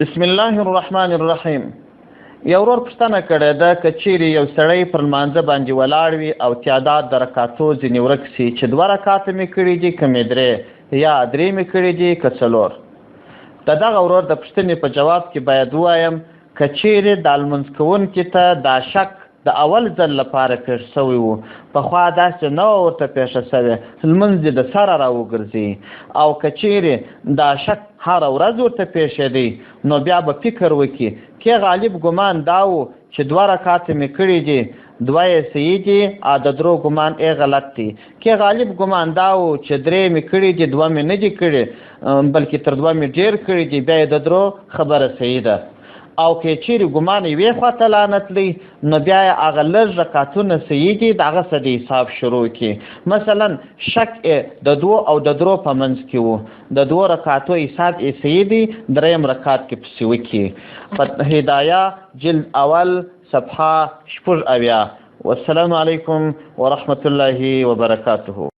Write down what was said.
بسم الله الرحمن الرحیم. یو ورور پوښتنه کړې ده که چیرې یو سړی پر لمانځه باندې ولاړ وي او تعداد د رکعتو ځینې ورک سي چې 2 رکعاته مې کړي دي که مې 3 یا 3 مې کړي دي که 4. د دغه ورور د پوښتنې په جواب کې باید ووایم که چیرې د لمونځ کوونکي ته دا شک د اول ځل لپاره پیښ شوی و، پخوا داسې نه وه ورته پیښه شوې، لمونځ دې د سره راوګرځي. او که چیرې دا شک هره ورځ ورته پیښېدی نو بیا به فکر وکړي کې غالب ګمان دا و چې 2 رکعاته مې کړي دي، 2 یې صحیح دي او د 3 ګمان غلط دی. کې غالب ګمان دا و چې 3 مې کړي دي، 2 مې نه دي کړي بلکې تر 2 مې ډېر کړي دي، بیا یې د 3 خبره صحیح ده. او که چیرې ګمان یې وې خواته لعنتلی نو بیا یې هغه لږ رکعتونه صحیح دي، د هغه څه د حساب شروع کړي. مثلا شک د 2 او د 3 په منځ کې و، د 2 رکعتو حساب یې صحیح دی، 3 رکعت کې پسې وکړي. هدایه جلد اول صفحه 70. والسلام علیکم ورحمة الله وبرکاته.